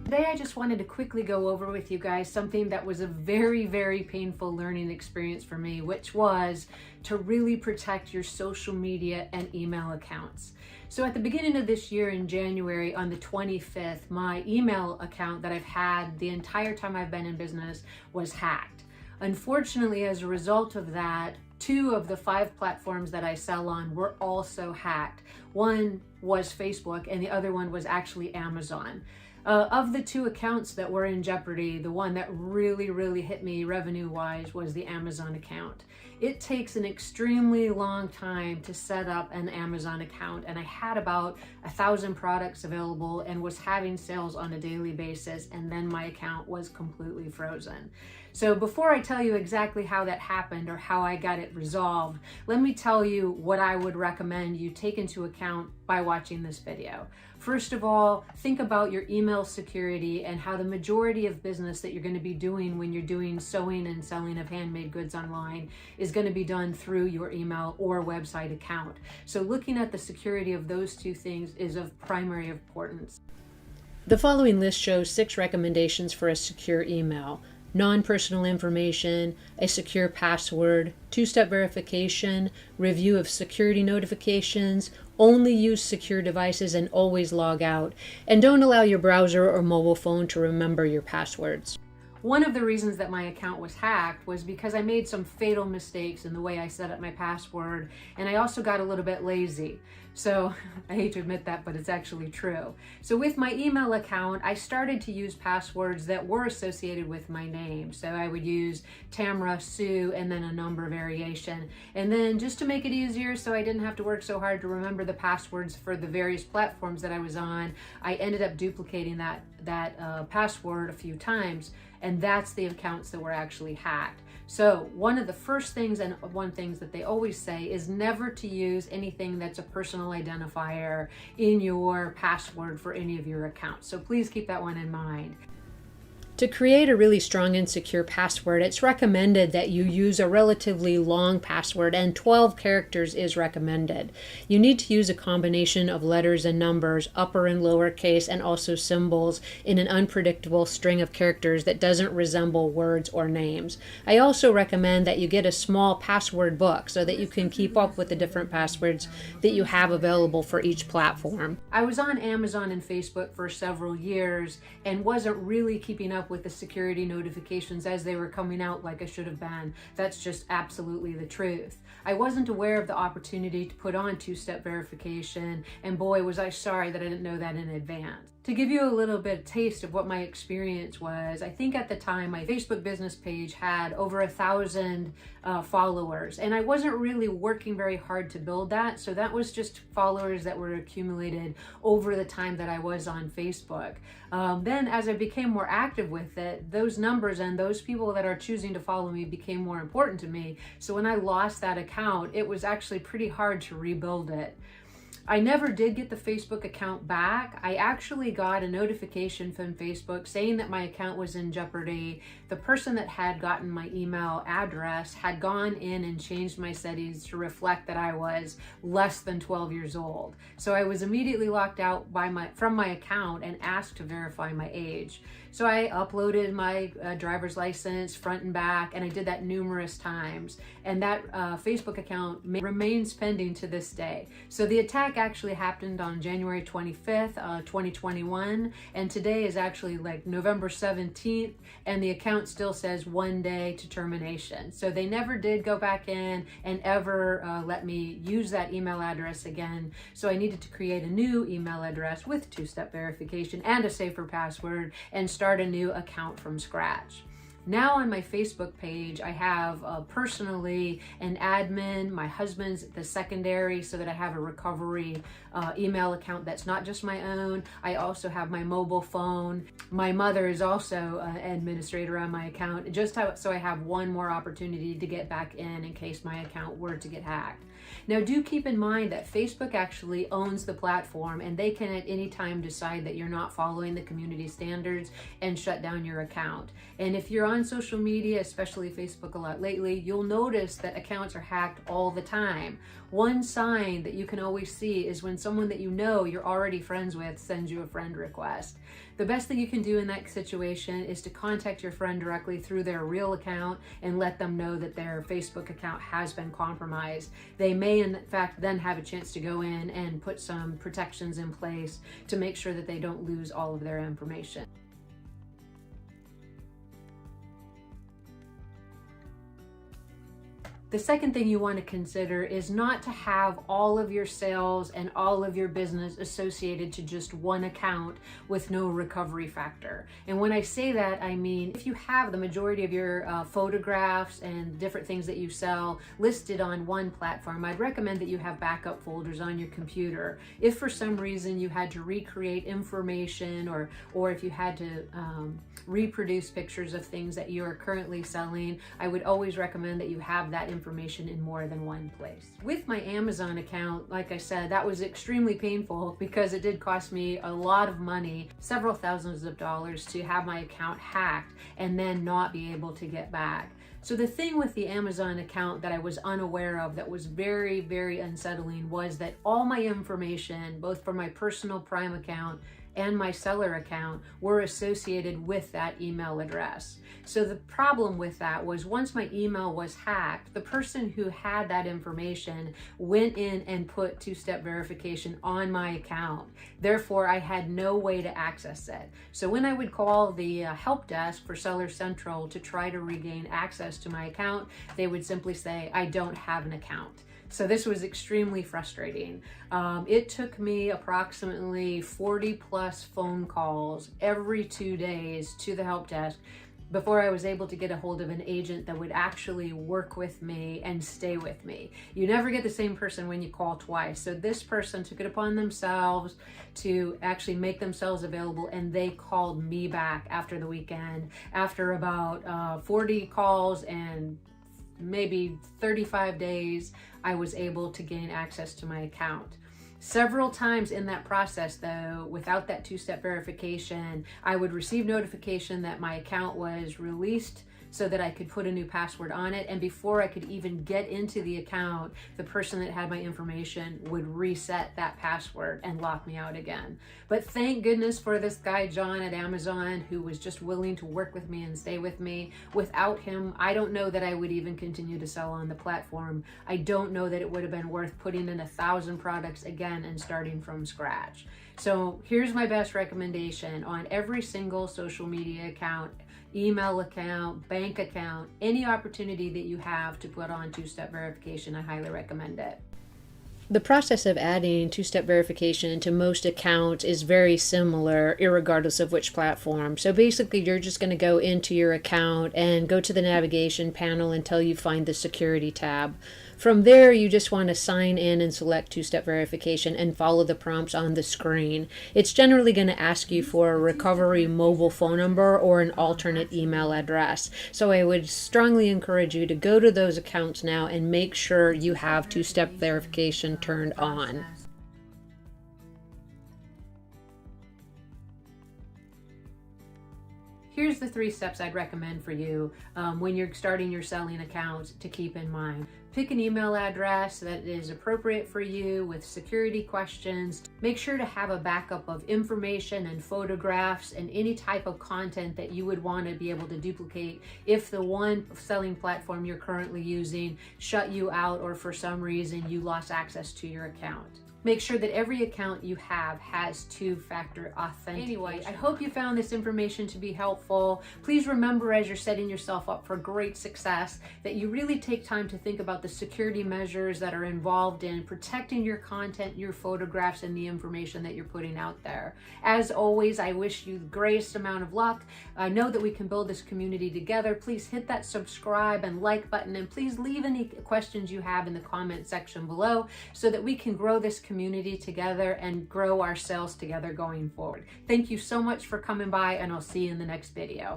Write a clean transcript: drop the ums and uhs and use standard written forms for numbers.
Today I just wanted to quickly go over with you guys something that was a very, very painful learning experience for me, which was to really protect your social media and email accounts. So at the beginning of this year in January, on the 25th, my email account that I've had the entire time I've been in business was hacked. Unfortunately, as a result of that, 2 of the 5 platforms that I sell on were also hacked. One was Facebook and the other one was actually Amazon. Of the 2 accounts that were in jeopardy, the one that really hit me revenue-wise was the Amazon account. It takes an extremely long time to set up an Amazon account, and I had about 1,000 products available and was having sales on a daily basis, and then my account was completely frozen. So before I tell you exactly how that happened or how I got it resolved, let me tell you what I would recommend you take into account by watching this video. First of all, think about your email security and how the majority of business that you're going to be doing when you're doing sewing and selling of handmade goods online is going to be done through your email or website account. So looking at the security of those 2 things is of primary importance. The following list shows 6 recommendations for a secure email: non-personal information, a secure password, 2-step verification, review of security notifications, only use secure devices and always log out, and don't allow your browser or mobile phone to remember your passwords. One of the reasons that my account was hacked was because I made some fatal mistakes in the way I set up my password, and I also got a little bit lazy. So I hate to admit that, but it's actually true. So with my email account, I started to use passwords that were associated with my name. So I would use Tamara, Sue, and then a number variation. And then just to make it easier, so I didn't have to work so hard to remember the passwords for the various platforms that I was on, I ended up duplicating that password a few times. And that's the accounts that were actually hacked. So one of the first things and one things that they always say is never to use anything that's a personal identifier in your password for any of your accounts. So please keep that one in mind. To create a really strong and secure password, it's recommended that you use a relatively long password, and 12 characters is recommended. You need to use a combination of letters and numbers, upper and lower case, and also symbols in an unpredictable string of characters that doesn't resemble words or names. I also recommend that you get a small password book so that you can keep up with the different passwords that you have available for each platform. I was on Amazon and Facebook for several years and wasn't really keeping up with the security notifications as they were coming out like I should have been. That's just absolutely the truth. I wasn't aware of the opportunity to put on 2-step verification, and boy was I sorry that I didn't know that in advance. To give you a little bit of taste of what my experience was, I think at the time my Facebook business page had over 1,000 followers, and I wasn't really working very hard to build that, so that was just followers that were accumulated over the time that I was on Facebook. Then as I became more active with it, those numbers and those people that are choosing to follow me became more important to me. So when I lost that account, it was actually pretty hard to rebuild it. I never did get the Facebook account back. I actually got a notification from Facebook saying that my account was in jeopardy. The person that had gotten my email address had gone in and changed my settings to reflect that I was less than 12 years old. So I was immediately locked out from my account and asked to verify my age. So I uploaded my driver's license front and back, and I did that numerous times. And that Facebook account remains pending to this day. So the attack actually happened on January 25th, 2021, and today is actually like November 17th, and the account still says 1 day to termination. So they never did go back in and ever let me use that email address again. So I needed to create a new email address with 2-step verification and a safer password and start a new account from scratch. Now on my Facebook page, I have personally an admin, my husband's the secondary, so that I have a recovery email account that's not just my own. I also have my mobile phone. My mother is also an administrator on my account, so I have one more opportunity to get back in case my account were to get hacked. Now do keep in mind that Facebook actually owns the platform, and they can at any time decide that you're not following the community standards and shut down your account. And if you're on social media, especially Facebook a lot lately, you'll notice that accounts are hacked all the time. One sign that you can always see is when someone that you know you're already friends with sends you a friend request. The best thing you can do in that situation is to contact your friend directly through their real account and let them know that their Facebook account has been compromised. They may in fact then have a chance to go in and put some protections in place to make sure that they don't lose all of their information. The second thing you want to consider is not to have all of your sales and all of your business associated to just one account with no recovery factor. And when I say that, I mean if you have the majority of your photographs and different things that you sell listed on one platform, I'd recommend that you have backup folders on your computer. If for some reason you had to recreate information or if you had to reproduce pictures of things that you are currently selling, I would always recommend that you have that information in more than one place. With my Amazon account, like I said, that was extremely painful because it did cost me a lot of money, several thousands of dollars, to have my account hacked and then not be able to get back. So the thing with the Amazon account that I was unaware of that was very, very unsettling was that all my information, both for my personal Prime account and my seller account, were associated with that email address. So the problem with that was once my email was hacked, the person who had that information went in and put two-step verification on my account. Therefore, I had no way to access it. So when I would call the help desk for Seller Central to try to regain access to my account, they would simply say, "I don't have an account." So this was extremely frustrating. It took me approximately 40 plus phone calls every 2 days to the help desk before I was able to get a hold of an agent that would actually work with me and stay with me. You never get the same person when you call twice. So this person took it upon themselves to actually make themselves available, and they called me back after the weekend. After about 40 calls and maybe 35 days, I was able to gain access to my account. Several times in that process though, without that two-step verification, I would receive notification that my account was released so that I could put a new password on it. And before I could even get into the account, the person that had my information would reset that password and lock me out again. But thank goodness for this guy, John at Amazon, who was just willing to work with me and stay with me. Without him, I don't know that I would even continue to sell on the platform. I don't know that it would have been worth putting in 1,000 products again and starting from scratch. So here's my best recommendation on every single social media account, email account, bank account, any opportunity that you have to put on two-step verification, I highly recommend it. The process of adding two-step verification to most accounts is very similar, irregardless of which platform. So basically, you're just going to go into your account and go to the navigation panel until you find the security tab. From there, you just want to sign in and select two-step verification and follow the prompts on the screen. It's generally going to ask you for a recovery mobile phone number or an alternate email address. So I would strongly encourage you to go to those accounts now and make sure you have two-step verification turned on. Here's the 3 steps I'd recommend for you when you're starting your selling account to keep in mind. Pick an email address that is appropriate for you with security questions. Make sure to have a backup of information and photographs and any type of content that you would want to be able to duplicate if the one selling platform you're currently using shut you out or for some reason you lost access to your account. Make sure that every account you have has two-factor authentication. Anyway, I hope you found this information to be helpful. Please remember as you're setting yourself up for great success that you really take time to think about the security measures that are involved in protecting your content, your photographs, and the information that you're putting out there. As always, I wish you the greatest amount of luck. I know that we can build this community together. Please hit that subscribe and like button, and please leave any questions you have in the comment section below so that we can grow this community together and grow our sales together going forward. Thank you so much for coming by, and I'll see you in the next video.